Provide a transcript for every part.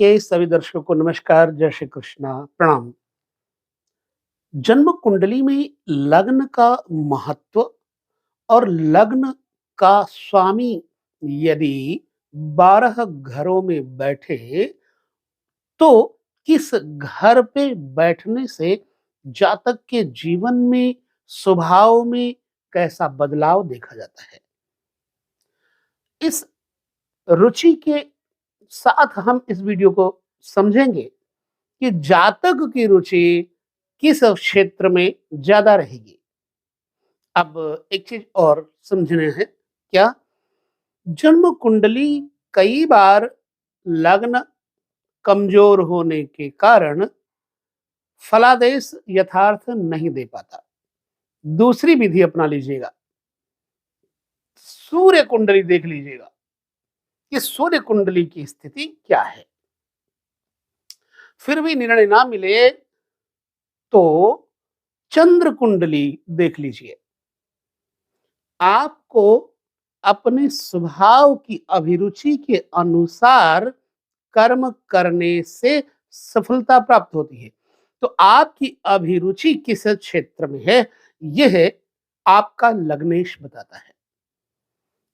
के सभी दर्शकों को नमस्कार, जय श्री कृष्णा, प्रणाम। जन्म कुंडली में लग्न का महत्व और लग्न का स्वामी यदि 12 घरों में बैठे तो किस घर पे बैठने से जातक के जीवन में, स्वभाव में कैसा बदलाव देखा जाता है। इस रुचि के साथ हम इस वीडियो को समझेंगे कि जातक की रुचि किस क्षेत्र में ज्यादा रहेगी। अब एक चीज और समझना है, क्या जन्म कुंडली कई बार लग्न कमजोर होने के कारण फलादेश यथार्थ नहीं दे पाता। दूसरी विधि अपना लीजिएगा, सूर्य कुंडली देख लीजिएगा कि सूर्य कुंडली की स्थिति क्या है। फिर भी निर्णय ना मिले तो चंद्र कुंडली देख लीजिए। आपको अपने स्वभाव की अभिरुचि के अनुसार कर्म करने से सफलता प्राप्त होती है। तो आपकी अभिरुचि किस क्षेत्र में है, यह आपका लग्नेश बताता है,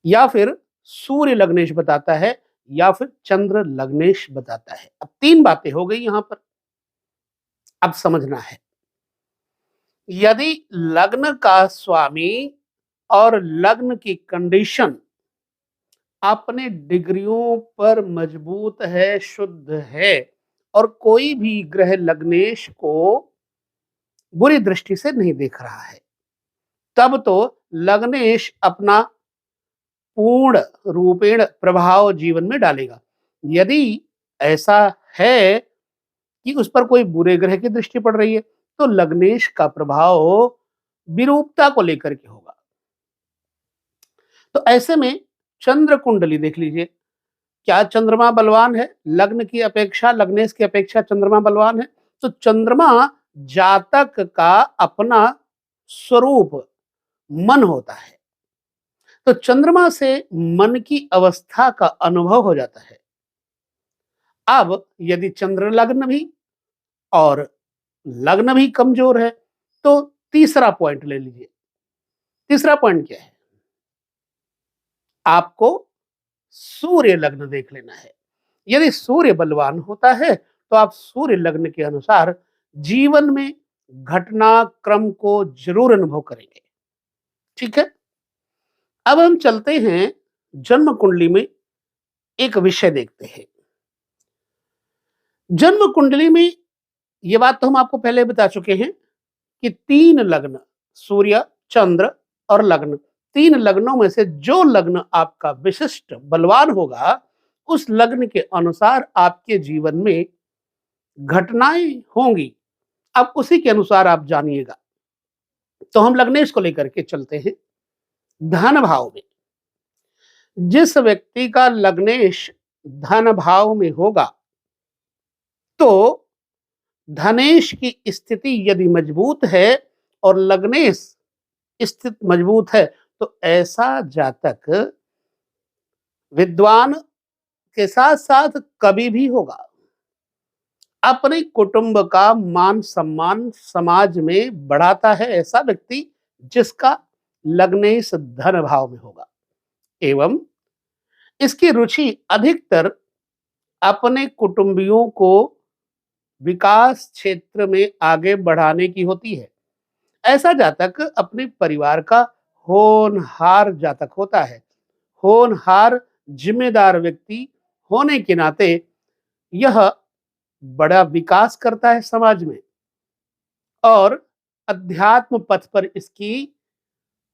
या फिर सूर्य लग्नेश बताता है, या फिर चंद्र लग्नेश बताता है। अब 3 बातें हो गई यहां पर। अब समझना है, यदि लग्न का स्वामी और लग्न की कंडीशन अपने डिग्रियों पर मजबूत है, शुद्ध है, और कोई भी ग्रह लग्नेश को बुरी दृष्टि से नहीं देख रहा है, तब तो लग्नेश अपना पूर्ण रूपेण प्रभाव जीवन में डालेगा। यदि ऐसा है कि उस पर कोई बुरे ग्रह की दृष्टि पड़ रही है, तो लग्नेश का प्रभाव विरूपता को लेकर के होगा। तो ऐसे में चंद्र कुंडली देख लीजिए, क्या चंद्रमा बलवान है? लग्न की अपेक्षा, लग्नेश की अपेक्षा चंद्रमा बलवान है। तो चंद्रमा जातक का अपना स्वरूप मन होता है, तो चंद्रमा से मन की अवस्था का अनुभव हो जाता है। अब यदि चंद्र लग्न भी और लग्न भी कमजोर है, तो तीसरा पॉइंट ले लीजिए। तीसरा पॉइंट क्या है? आपको सूर्य लग्न देख लेना है। यदि सूर्य बलवान होता है तो आप सूर्य लग्न के अनुसार जीवन में घटना क्रम को जरूर अनुभव करेंगे। ठीक है, अब हम चलते हैं जन्म कुंडली में, एक विषय देखते हैं। जन्म कुंडली में ये बात तो हम आपको पहले बता चुके हैं कि 3 लग्न, सूर्य, चंद्र और लग्न, 3 लग्नों में से जो लग्न आपका विशिष्ट बलवान होगा, उस लग्न के अनुसार आपके जीवन में घटनाएं होंगी। अब उसी के अनुसार आप जानिएगा। तो हम लग्नेश को लेकर के चलते हैं। धन भाव में जिस व्यक्ति का लग्नेश धन भाव में होगा, तो धनेश की स्थिति यदि मजबूत है और लग्नेश स्थित मजबूत है, तो ऐसा जातक विद्वान के साथ साथ कवि भी होगा। अपने कुटुंब का मान सम्मान समाज में बढ़ाता है ऐसा व्यक्ति जिसका लग्नेश धन भाव में होगा, एवं इसकी रुचि अधिकतर अपने कुटुंबियों को विकास क्षेत्र में आगे बढ़ाने की होती है। ऐसा जातक अपने परिवार का होनहार जातक होता है। होनहार जिम्मेदार व्यक्ति होने के नाते यह बड़ा विकास करता है समाज में, और अध्यात्म पथ पर इसकी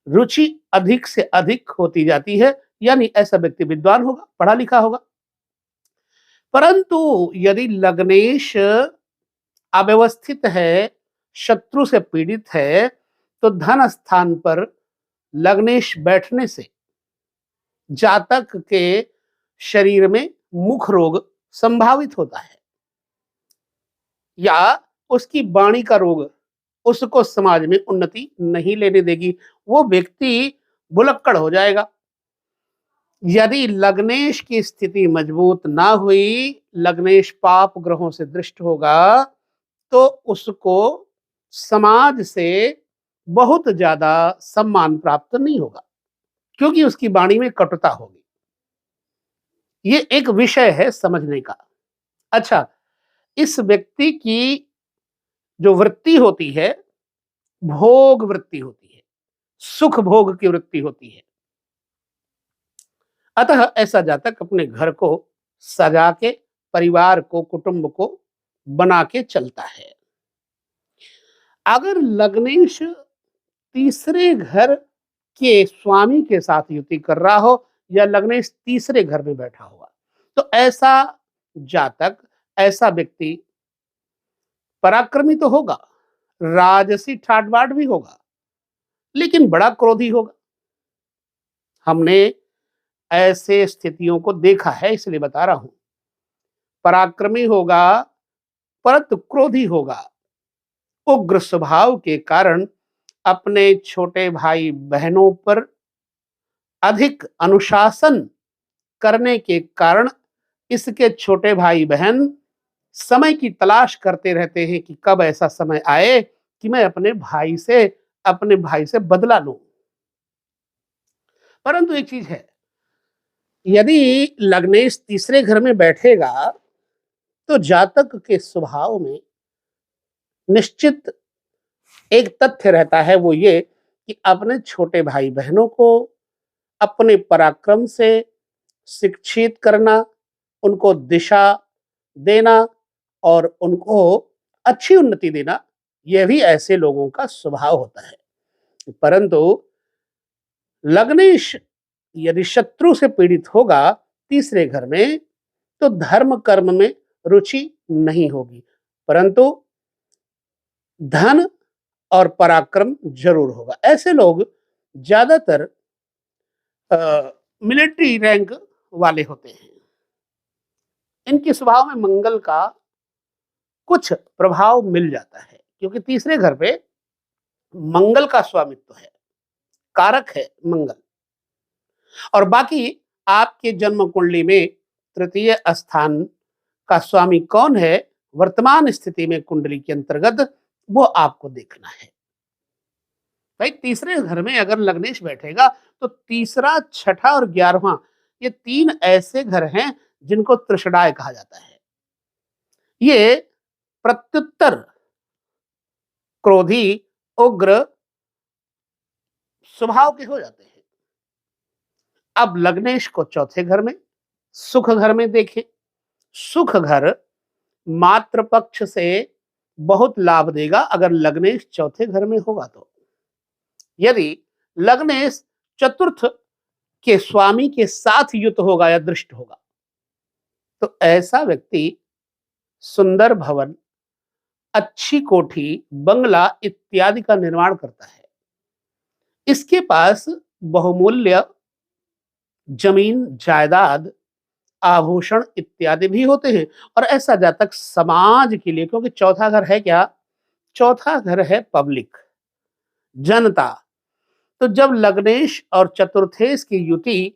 रुचि अधिक से अधिक होती जाती है। यानी ऐसा व्यक्ति विद्वान होगा, पढ़ा लिखा होगा। परंतु यदि लग्नेश अव्यवस्थित है, शत्रु से पीड़ित है, तो धन स्थान पर लग्नेश बैठने से जातक के शरीर में मुख रोग संभावित होता है, या उसकी वाणी का रोग उसको समाज में उन्नति नहीं लेने देगी। वो व्यक्ति भुलक्कड़ हो जाएगा। यदि लग्नेश की स्थिति मजबूत ना हुई, लग्नेश पाप ग्रहों से दृष्ट होगा, तो उसको समाज से बहुत ज्यादा सम्मान प्राप्त नहीं होगा, क्योंकि उसकी वाणी में कटुता होगी। ये एक विषय है समझने का। अच्छा, इस व्यक्ति की जो वृत्ति होती है, भोग वृत्ति होती है, सुख भोग की वृत्ति होती है। अतः ऐसा जातक अपने घर को सजा के, परिवार को, कुटुंब को बना के चलता है। अगर लग्नेश तीसरे घर के स्वामी के साथ युति कर रहा हो, या लग्नेश तीसरे घर में बैठा हुआ, तो ऐसा जातक, ऐसा व्यक्ति पराक्रमी तो होगा, राजसी ठाट बाट भी होगा, लेकिन बड़ा क्रोधी होगा। हमने ऐसे स्थितियों को देखा है, इसलिए बता रहा हूं। पराक्रमी होगा परंतु क्रोधी होगा। उग्र स्वभाव के कारण अपने छोटे भाई बहनों पर अधिक अनुशासन करने के कारण इसके छोटे भाई बहन समय की तलाश करते रहते हैं कि कब ऐसा समय आए कि मैं अपने भाई से बदला लूं। परंतु एक चीज है, यदि लग्नेश तीसरे घर में बैठेगा, तो जातक के स्वभाव में निश्चित एक तथ्य रहता है, वो ये कि अपने छोटे भाई बहनों को अपने पराक्रम से शिक्षित करना, उनको दिशा देना और उनको अच्छी उन्नति देना, यह भी ऐसे लोगों का स्वभाव होता है। परंतु लग्नेश यदि शत्रु से पीड़ित होगा तीसरे घर में, तो धर्म कर्म में रुचि नहीं होगी, परंतु धन और पराक्रम जरूर होगा। ऐसे लोग ज्यादातर मिलिट्री रैंक वाले होते हैं। इनके स्वभाव में मंगल का कुछ प्रभाव मिल जाता है, क्योंकि तीसरे घर पे मंगल का स्वामित्व है, कारक है मंगल। और बाकी आपके जन्म कुंडली में तृतीय स्थान का स्वामी कौन है वर्तमान स्थिति में कुंडली के अंतर्गत, वो आपको देखना है। भाई तीसरे घर में अगर लग्नेश बैठेगा, तो तीसरा, छठा और 11वां, ये तीन ऐसे घर हैं जिनको तृषडाय कहा जाता है। ये प्रत्युत्तर क्रोधी, उग्र स्वभाव के हो जाते हैं। अब लग्नेश को चौथे घर में, सुख घर में देखें। सुख घर मातृ पक्ष से बहुत लाभ देगा अगर लग्नेश चौथे घर में होगा तो। यदि लग्नेश चतुर्थ के स्वामी के साथ युत होगा या दृष्ट होगा, तो ऐसा व्यक्ति सुंदर भवन, अच्छी कोठी, बंगला इत्यादि का निर्माण करता है। इसके पास बहुमूल्य जमीन, जायदाद, आभूषण इत्यादि भी होते हैं। और ऐसा जातक समाज के लिए, क्योंकि चौथा घर है क्या, चौथा घर है पब्लिक, जनता। तो जब लग्नेश और चतुर्थेश की युति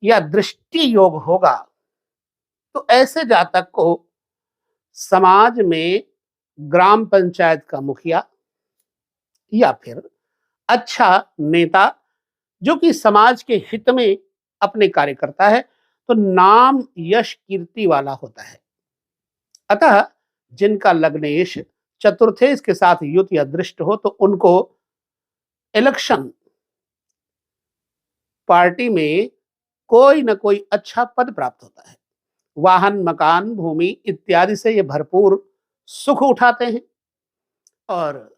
या दृष्टि योग होगा, तो ऐसे जातक को समाज में ग्राम पंचायत का मुखिया या फिर अच्छा नेता, जो कि समाज के हित में अपने कार्य करता है, तो नाम, यश, कीर्ति वाला होता है। अतः जिनका लग्नेश चतुर्थेश के साथ युत या दृष्ट हो, तो उनको इलेक्शन पार्टी में कोई न कोई अच्छा पद प्राप्त होता है। वाहन, मकान, भूमि इत्यादि से ये भरपूर सुख उठाते हैं, और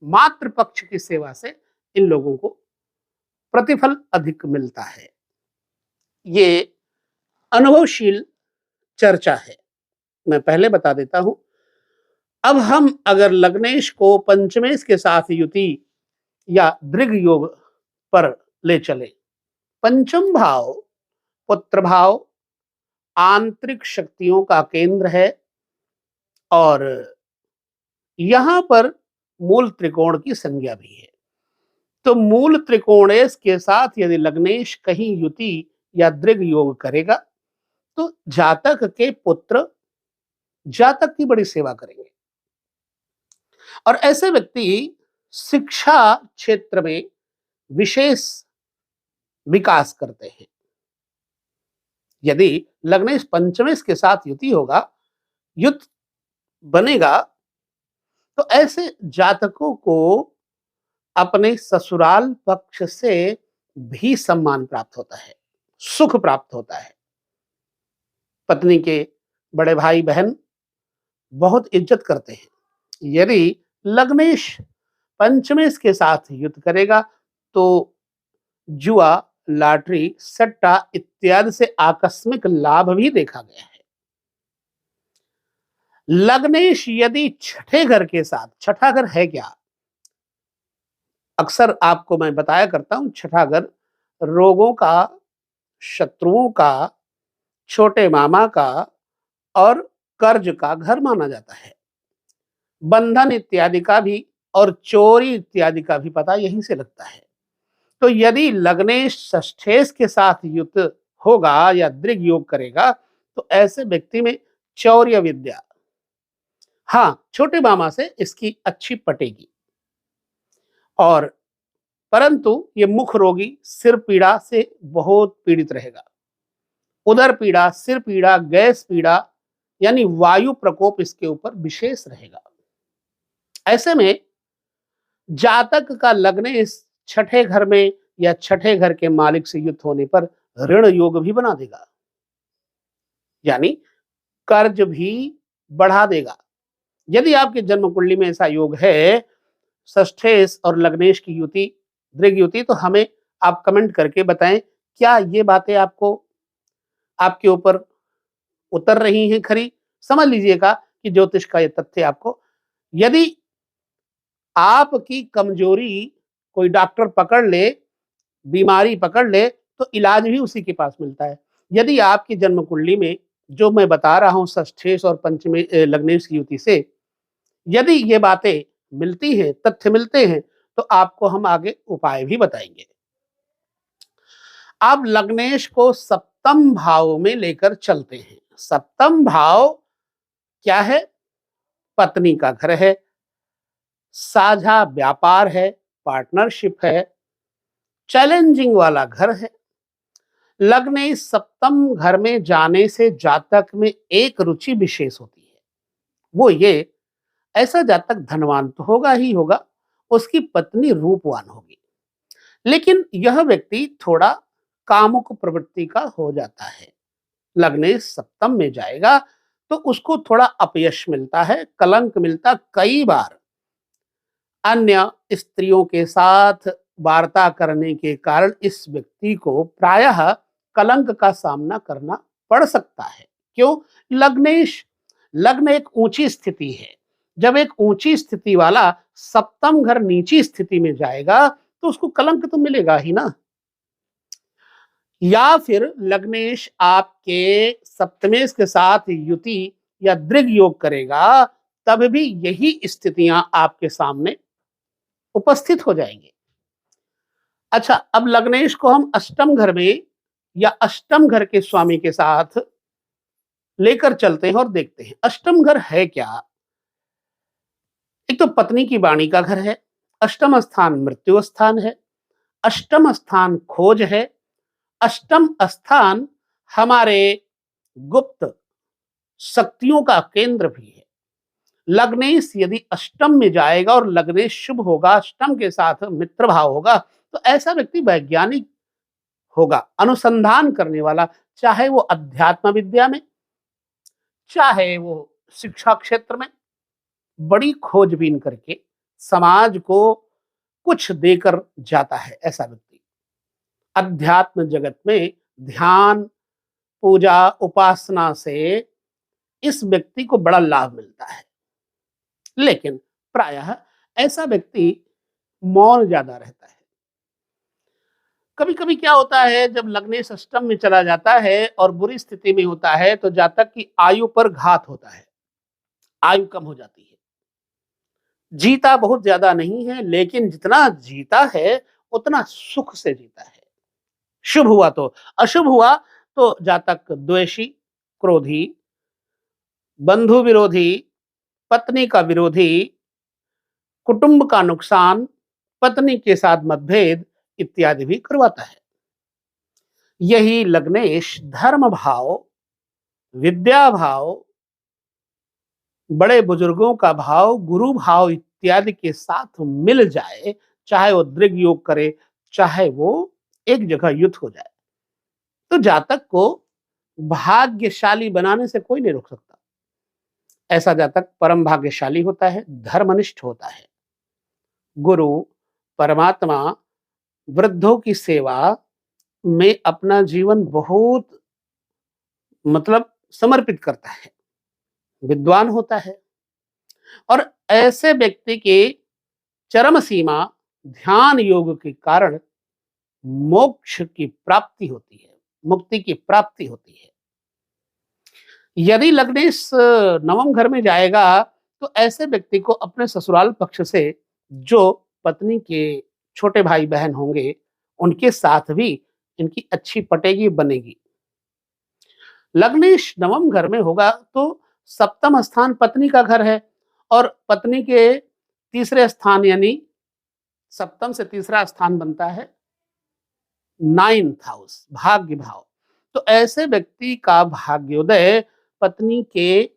मातृ पक्ष की सेवा से इन लोगों को प्रतिफल अधिक मिलता है। ये अनुभवशील चर्चा है, मैं पहले बता देता हूं। अब हम अगर लग्नेश को पंचमेश के साथ युति या दृग योग पर ले चले, पंचम भाव पुत्र भाव, आंतरिक शक्तियों का केंद्र है, और यहां पर मूल त्रिकोण की संज्ञा भी है। तो मूल त्रिकोणेश के साथ यदि लग्नेश कहीं युति या दृग योग करेगा तो जातक के पुत्र जातक की बड़ी सेवा करेंगे और ऐसे व्यक्ति शिक्षा क्षेत्र में विशेष विकास करते हैं। यदि लग्नेश पंचमेश के साथ युति होगा, युत बनेगा, तो ऐसे जातकों को अपने ससुराल पक्ष से भी सम्मान प्राप्त होता है, सुख प्राप्त होता है। पत्नी के बड़े भाई बहन बहुत इज्जत करते हैं। यदि लग्नेश पंचमेश के साथ युद्ध करेगा तो जुआ, लॉटरी, सट्टा इत्यादि से आकस्मिक लाभ भी देखा गया है। लग्नेश यदि छठे घर के साथ, छठा घर है क्या? अक्सर आपको मैं बताया करता हूं, छठा घर रोगों का, शत्रुओं का, छोटे मामा का और कर्ज का घर माना जाता है। बंधन इत्यादि का भी और चोरी इत्यादि का भी पता यहीं से लगता है। तो यदि लग्नेश षष्ठेश के साथ युक्त होगा या दृग योग करेगा तो ऐसे व्यक्ति में चौर्य विद्या, हाँ, छोटे मामा से इसकी अच्छी पटेगी। और परंतु ये मुख रोगी, सिर पीड़ा से बहुत पीड़ित रहेगा। उदर पीड़ा, सिर पीड़ा, गैस पीड़ा यानी वायु प्रकोप इसके ऊपर विशेष रहेगा। ऐसे में जातक का लग्नेश छठे घर में या छठे घर के मालिक से युक्त होने पर ऋण योग भी बना देगा, यानी कर्ज भी बढ़ा देगा। यदि आपके जन्म कुंडली में ऐसा योग है, षष्ठेश और लग्नेश की युति, दृग युति, तो हमें आप कमेंट करके बताएं क्या ये बातें आपको, आपके ऊपर उतर रही हैं खरी। समझ लीजिएगा कि ज्योतिष का ये तथ्य आपको, यदि आपकी कमजोरी कोई डॉक्टर पकड़ ले, बीमारी पकड़ ले, तो इलाज भी उसी के पास मिलता है। यदि आपकी जन्म कुंडली में जो मैं बता रहा हूं षष्ठेश और पंचमे लग्नेश की युति से यदि ये बातें मिलती हैं, तथ्य मिलते हैं, तो आपको हम आगे उपाय भी बताएंगे। अब लग्नेश को सप्तम भाव में लेकर चलते हैं। सप्तम भाव क्या है? पत्नी का घर है, साझा व्यापार है, पार्टनरशिप है, चैलेंजिंग वाला घर है। लग्नेश सप्तम घर में जाने से जातक में एक रुचि विशेष होती है, वो ये, ऐसा जातक धनवान तो होगा ही होगा, उसकी पत्नी रूपवान होगी, लेकिन यह व्यक्ति थोड़ा कामुक प्रवृत्ति का हो जाता है। लग्नेश सप्तम में जाएगा तो उसको थोड़ा अपयश मिलता है, कलंक मिलता। कई बार अन्य स्त्रियों के साथ वार्ता करने के कारण इस व्यक्ति को प्रायः कलंक का सामना करना पड़ सकता है। क्यों? लग्नेश, लग्न एक ऊंची स्थिति है, जब एक ऊंची स्थिति वाला सप्तम घर नीची स्थिति में जाएगा तो उसको कलंक तो मिलेगा ही ना। या फिर लग्नेश आपके सप्तमेश के साथ युति या दृग योग करेगा, तब भी यही स्थितियां आपके सामने उपस्थित हो जाएंगे। अच्छा, अब लग्नेश को हम अष्टम घर में या अष्टम घर के स्वामी के साथ लेकर चलते हैं और देखते हैं अष्टम घर है क्या। एक तो पत्नी की वाणी का घर है, अष्टम स्थान मृत्यु स्थान है, अष्टम स्थान खोज है, अष्टम स्थान हमारे गुप्त शक्तियों का केंद्र भी है। लग्नेश यदि अष्टम में जाएगा और लग्नेश शुभ होगा, अष्टम के साथ मित्र भाव होगा, तो ऐसा व्यक्ति वैज्ञानिक होगा, अनुसंधान करने वाला, चाहे वो अध्यात्म विद्या में, चाहे वो शिक्षा क्षेत्र में, बड़ी खोजबीन करके समाज को कुछ देकर जाता है ऐसा व्यक्ति। अध्यात्म जगत में ध्यान, पूजा, उपासना से इस व्यक्ति को बड़ा लाभ मिलता है, लेकिन प्रायः ऐसा व्यक्ति मौन ज्यादा रहता है। कभी कभी क्या होता है, जब लग्नेश अष्टम में चला जाता है और बुरी स्थिति में होता है तो जातक की आयु पर घात होता है, आयु कम हो जाती है। जीता बहुत ज्यादा नहीं है, लेकिन जितना जीता है उतना सुख से जीता है। शुभ हुआ तो। अशुभ हुआ तो जातक द्वेषी, क्रोधी, बंधु विरोधी, पत्नी का विरोधी, कुटुंब का नुकसान, पत्नी के साथ मतभेद इत्यादि भी करवाता है। यही लग्नेश धर्म भाव, विद्या भाव, बड़े बुजुर्गों का भाव, गुरु भाव इत्यादि के साथ मिल जाए, चाहे वो दृग योग करे, चाहे वो एक जगह युद्ध हो जाए, तो जातक को भाग्यशाली बनाने से कोई नहीं रोक सकता। ऐसा जातक परम भाग्यशाली होता है, धर्मनिष्ठ होता है। गुरु, परमात्मा, वृद्धों की सेवा में अपना जीवन बहुत समर्पित करता है, विद्वान होता है। और ऐसे व्यक्ति की चरम सीमा ध्यान योग के कारण मोक्ष की प्राप्ति होती है, मुक्ति की प्राप्ति होती है। यदि लग्नेश नवम घर में जाएगा तो ऐसे व्यक्ति को अपने ससुराल पक्ष से जो पत्नी के छोटे भाई बहन होंगे उनके साथ भी इनकी अच्छी पटेगी, बनेगी। लग्नेश नवम घर में होगा तो सप्तम स्थान पत्नी का घर है और पत्नी के तीसरे स्थान यानी सप्तम से तीसरा स्थान बनता है नाइन्थ हाउस, भाग्य भाव। तो ऐसे व्यक्ति का भाग्योदय पत्नी के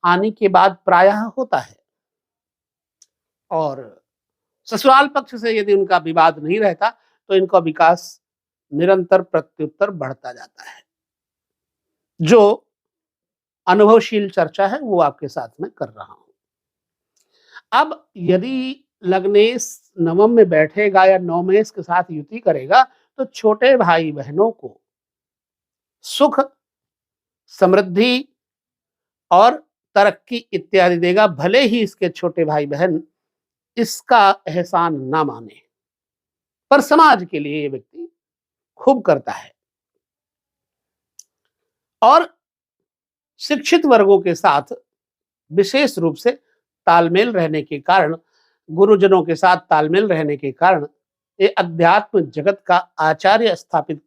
आने के बाद प्रायः होता है। और ससुराल पक्ष से यदि उनका विवाद नहीं रहता तो इनका विकास निरंतर प्रत्युत्तर बढ़ता जाता है। जो अनुभवशील चर्चा है वो आपके साथ में कर रहा हूं। अब यदि लग्नेश नवम में बैठेगा या नवमेश के साथ युति करेगा तो छोटे भाई बहनों को सुख, समृद्धि और तरक्की इत्यादि देगा, भले ही इसके छोटे भाई बहन इसका एहसान ना माने, पर समाज के लिए ये व्यक्ति खूब करता है। और शिक्षित वर्गों के साथ विशेष रूप से तालमेल रहने के कारण, गुरुजनों के साथ तालमेल रहने के कारण ये अध्यात्म जगत का आचार्य स्थापित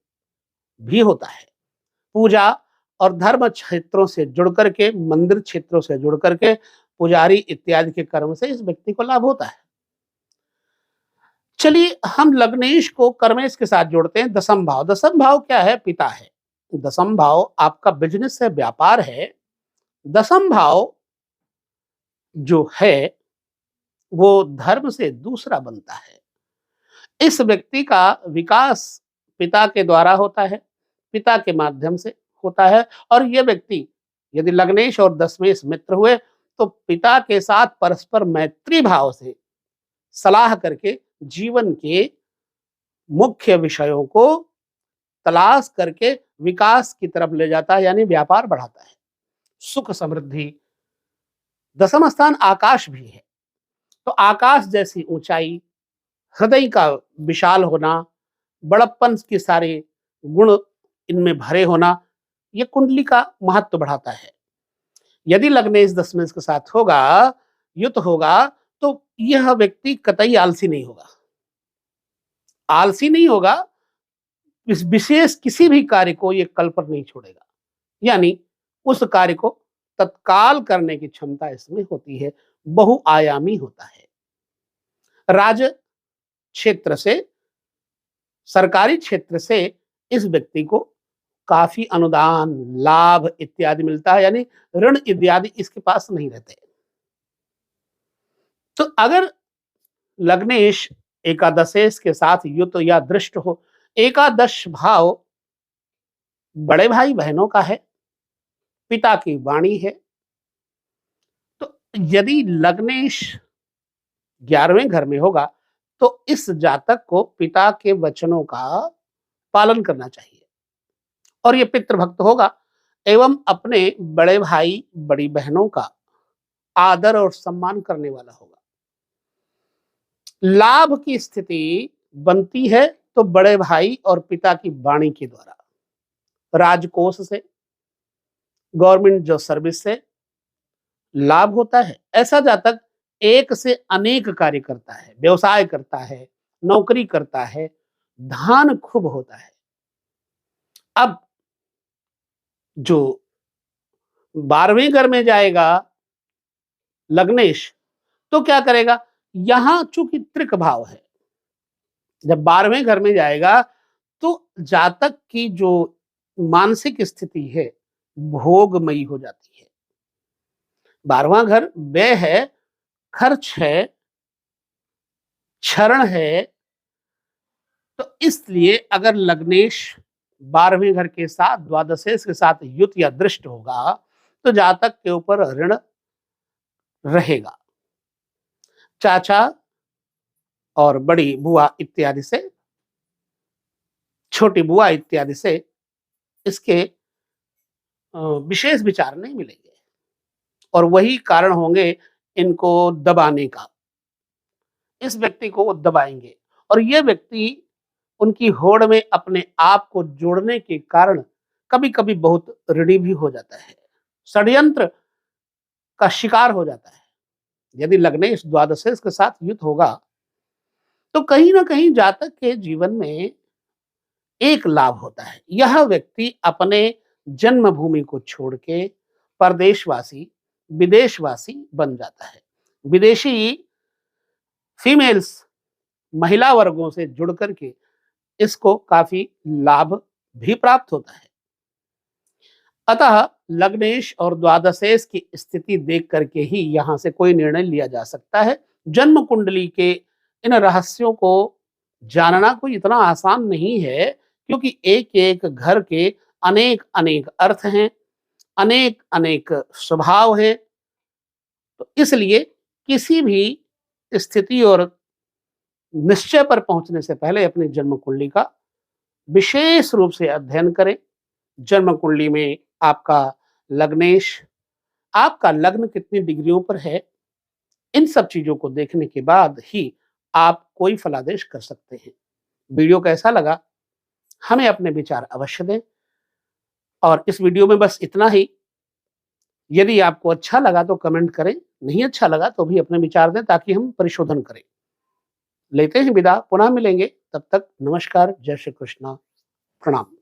भी होता है। पूजा और धर्म क्षेत्रों से जुड़ करके, मंदिर क्षेत्रों से जुड़ करके पुजारी इत्यादि के कर्म से इस व्यक्ति को लाभ होता है। चलिए हम लग्नेश को कर्मेश के साथ जोड़ते हैं। दसम भाव, दसम भाव क्या है? पिता है। दसम भाव आपका बिजनेस है, व्यापार है। दसम भाव जो है वो धर्म से दूसरा बनता है। इस व्यक्ति का विकास पिता के द्वारा होता है, पिता के माध्यम से होता है। और ये व्यक्ति यदि लग्नेश और दशमेश मित्र हुए तो पिता के साथ परस्पर मैत्री भाव से सलाह करके जीवन के मुख्य विषयों को तलाश करके विकास की तरफ ले जाता है, यानी व्यापार बढ़ाता है। सुख, समृद्धि। दसम स्थान आकाश भी है, तो आकाश जैसी ऊंचाई, हृदय का विशाल होना, बड़प्पन के सारे गुण इनमें भरे होना, ये कुंडली का महत्व बढ़ाता है। यदि लग्नेश दशमेश के साथ होगा, युत होगा, तो यह व्यक्ति कतई आलसी नहीं होगा। आलसी नहीं होगा, इस विशेष किसी भी कार्य को ये कल पर नहीं छोड़ेगा, यानी उस कार्य को तत्काल करने की क्षमता इसमें होती है, बहुआयामी होता है। राज क्षेत्र से, सरकारी क्षेत्र से इस व्यक्ति को काफी अनुदान, लाभ इत्यादि मिलता है, यानी ऋण इत्यादि इसके पास नहीं रहते। तो अगर लग्नेश एकादशेश के साथ युत या दृष्ट हो, एकादश भाव बड़े भाई बहनों का है, पिता की वाणी है। तो यदि लग्नेश 11वें घर में होगा तो इस जातक को पिता के वचनों का पालन करना चाहिए और ये पितृभक्त होगा एवं अपने बड़े भाई, बड़ी बहनों का आदर और सम्मान करने वाला होगा। लाभ की स्थिति बनती है तो बड़े भाई और पिता की वाणी के द्वारा, राजकोष से, गवर्नमेंट जो सर्विस से लाभ होता है। ऐसा जातक एक से अनेक कार्य करता है, व्यवसाय करता है, नौकरी करता है, धन खूब होता है। अब जो 12वें घर में जाएगा लग्नेश, तो क्या करेगा? यहां चूंकि त्रिक भाव है, जब 12वें घर में जाएगा तो जातक की जो मानसिक स्थिति है भोगमयी हो जाती है। 12वां घर व्यय है, खर्च है, क्षरण है। तो इसलिए अगर लग्नेश 12वें घर के साथ द्वादशेश के साथ युत या दृष्ट होगा तो जातक के ऊपर ऋण रहेगा। चाचा और बड़ी बुआ इत्यादि से, छोटी बुआ इत्यादि से इसके विशेष विचार नहीं मिलेंगे और वही कारण होंगे इनको दबाने का। इस व्यक्ति को वो दबाएंगे और ये व्यक्ति उनकी होड़ में अपने आप को जोड़ने के कारण कभी-कभी बहुत ऋणी भी हो जाता है, षड्यंत्र का शिकार हो जाता है। यदि लग्नेश द्वादशेश के साथ युत होगा तो कहीं ना कहीं जातक के जीवन में एक लाभ होता है, यह व्यक्ति अपने जन्मभूमि को छोड़ के परदेशवासी, विदेशवासी बन जाता है। विदेशी फीमेल्स, महिला वर्गों से जुड़ करके इसको काफी लाभ भी प्राप्त होता है। अतः लग्नेश और द्वादशेश की स्थिति देख करके ही यहां से कोई निर्णय लिया जा सकता है। जन्म कुंडली के इन रहस्यों को जानना कोई इतना आसान नहीं है, क्योंकि एक एक घर के अनेक अनेक अर्थ हैं, अनेक अनेक स्वभाव हैं। तो इसलिए किसी भी स्थिति और निश्चय पर पहुंचने से पहले अपनी जन्म कुंडली का विशेष रूप से अध्ययन करें। जन्म कुंडली में आपका लग्नेश, आपका लग्न कितनी डिग्रियों पर है, इन सब चीजों को देखने के बाद ही आप कोई फलादेश कर सकते हैं। वीडियो कैसा लगा हमें अपने विचार अवश्य दें और इस वीडियो में बस इतना ही। यदि आपको अच्छा लगा तो कमेंट करें, नहीं अच्छा लगा तो भी अपने विचार दें ताकि हम परिशोधन करें। लेते हैं विदा, पुनः मिलेंगे, तब तक नमस्कार, जय श्री कृष्ण, प्रणाम।